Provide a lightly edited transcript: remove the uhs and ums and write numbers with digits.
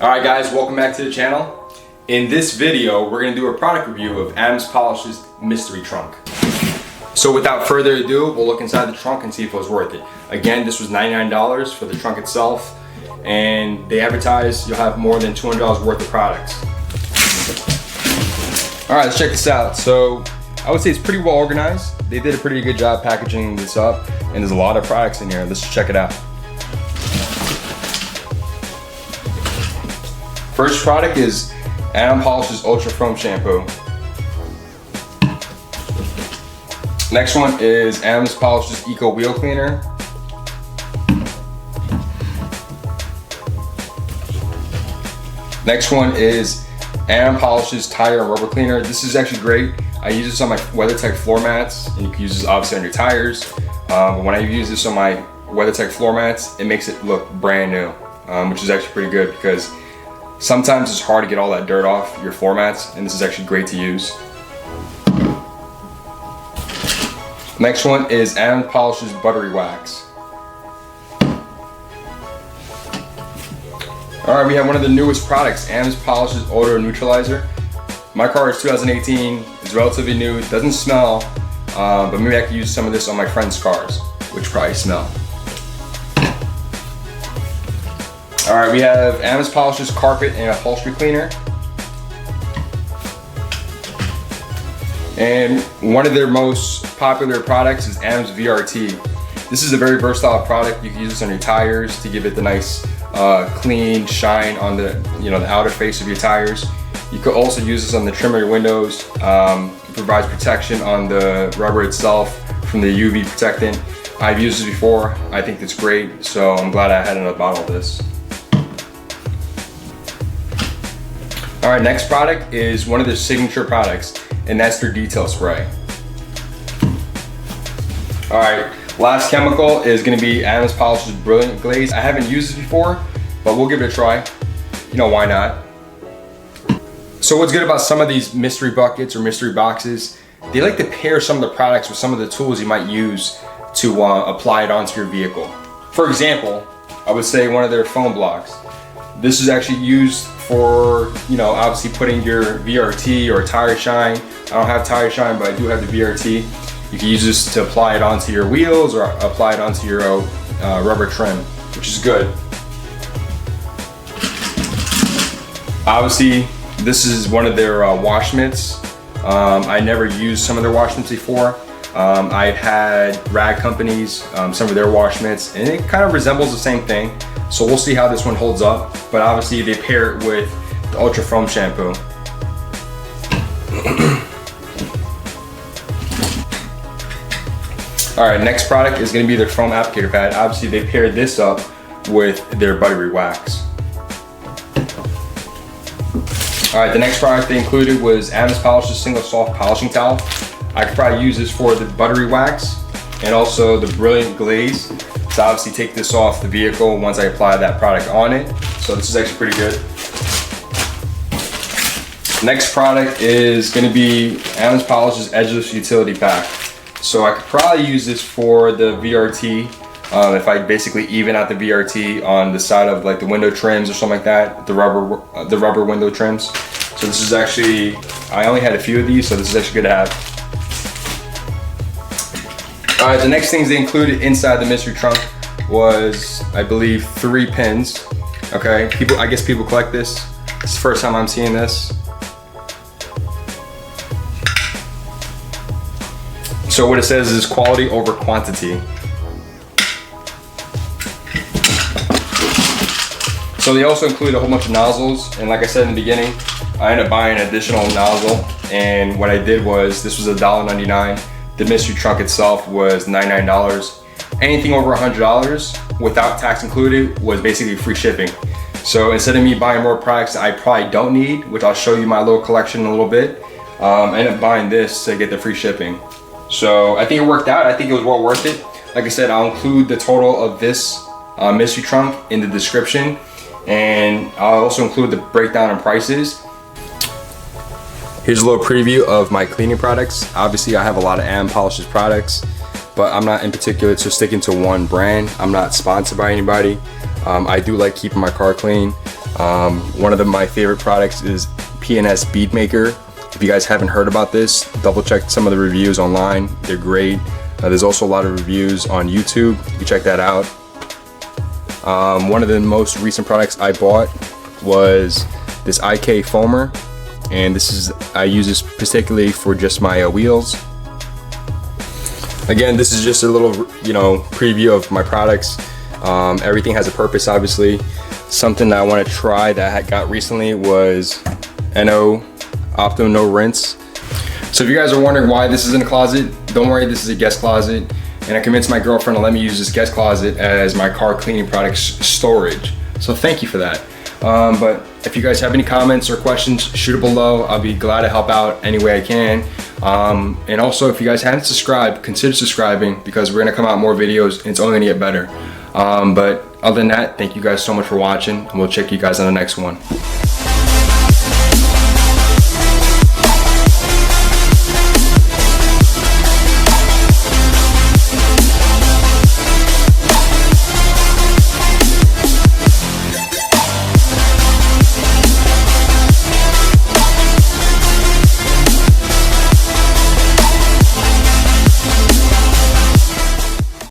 Alright guys, welcome back to the channel. In this video, we're going to do a product review of Adams Polish's mystery trunk. So without further ado, we'll look inside the trunk and see if it was worth it. Again, this was $99 for the trunk itself, and they advertise you'll have more than $200 worth of products. Alright, let's check this out. So I would say it's pretty well organized. They did a pretty good job packaging this up, and there's a lot of products in here. Let's check it out. First product is Adams Polish's Ultra Foam Shampoo. Next one is Adams Polish's Eco Wheel Cleaner. Next one is Adams Polish's Tire and Rubber Cleaner. This is actually great. I use this on my WeatherTech floor mats, and you can use this obviously on your tires. But when I use this on my WeatherTech floor mats, it makes it look brand new, which is actually pretty good because sometimes it's hard to get all that dirt off your floor mats, and this is actually great to use. Next one is Adams Polish's Buttery Wax. Alright, we have one of the newest products, Adams Polish's Odor Neutralizer. My car is 2018, it's relatively new, it doesn't smell, but maybe I could use some of this on my friends' cars, which probably smell. Alright, we have Adams Polish's Carpet and Upholstery Cleaner. And one of their most popular products is Adams VRT. This is a very versatile product. You can use this on your tires to give it the nice clean shine on the the outer face of your tires. You could also use this on the trim of your windows. It provides protection on the rubber itself from the UV protectant. I've used this before. I think it's great, so I'm glad I had another bottle of this. Alright, next product is one of their signature products, and that's their detail spray. Alright, last chemical is going to be Adams Polish's Brilliant Glaze. I haven't used this before, but we'll give it a try. You know, why not? So what's good about some of these mystery buckets or mystery boxes, they like to pair some of the products with some of the tools you might use to apply it onto your vehicle. For example, I would say one of their foam blocks. This is actually used for, obviously putting your VRT or tire shine. I don't have tire shine, but I do have the VRT. You can use this to apply it onto your wheels or apply it onto your rubber trim, which is good. Obviously, this is one of their wash mitts. I never used some of their wash mitts before. I've had rag companies, some of their wash mitts, and it kind of resembles the same thing. So we'll see how this one holds up, but obviously they pair it with the Ultra Foam Shampoo. Alright, next product is going to be their Foam Applicator Pad. Obviously they paired this up with their Buttery Wax. Alright, the next product they included was Adams Polish's Single Soft Polishing Towel. I could probably use this for the Buttery Wax and also the Brilliant Glaze. So obviously take this off the vehicle once I apply that product on it. So this is actually pretty good. Next product is going to be Adams Polish's Edgeless Utility Pack. So I could probably use this for the VRT. If I basically even out the VRT on the side of like the window trims or something like that, the rubber window trims. So this is actually, I only had a few of these, so this is actually good to have. Alright, the next things they included inside the mystery trunk was, I believe, 3 pins. Okay, I guess people collect this. It's the first time I'm seeing this. So what it says is quality over quantity. So they also include a whole bunch of nozzles, and like I said in the beginning, I ended up buying an additional nozzle, and what I did was, this was $1.99. The mystery trunk itself was $99. Anything over $100 without tax included was basically free shipping. So instead of me buying more products I probably don't need, which I'll show you my little collection in a little bit, I ended up buying this to get the free shipping. So I think it worked out. I think it was well worth it. Like I said, I'll include the total of this mystery trunk in the description, and I'll also include the breakdown and prices. Here's a little preview of my cleaning products. Obviously I have a lot of Adams Polish's products, but I'm not in particular to sticking to one brand. I'm not sponsored by anybody. I do like keeping my car clean. One of my favorite products is P&S Bead Maker. If you guys haven't heard about this, double check some of the reviews online. They're great. There's also a lot of reviews on YouTube. You can check that out. One of the most recent products I bought was this IK foamer, and I use this particularly for just my wheels. Again, this is just a little, preview of my products. Everything has a purpose, obviously. Something that I want to try that I got recently was NO Opto No Rinse. So if you guys are wondering why this is in a closet, don't worry, this is a guest closet. And I convinced my girlfriend to let me use this guest closet as my car cleaning products storage. So thank you for that. But if you guys have any comments or questions, shoot it below. I'll be glad to help out any way I can. And also, if you guys haven't subscribed, consider subscribing, because we're gonna come out more videos and it's only gonna get better. But other than that, thank you guys so much for watching, and we'll check you guys on the next one.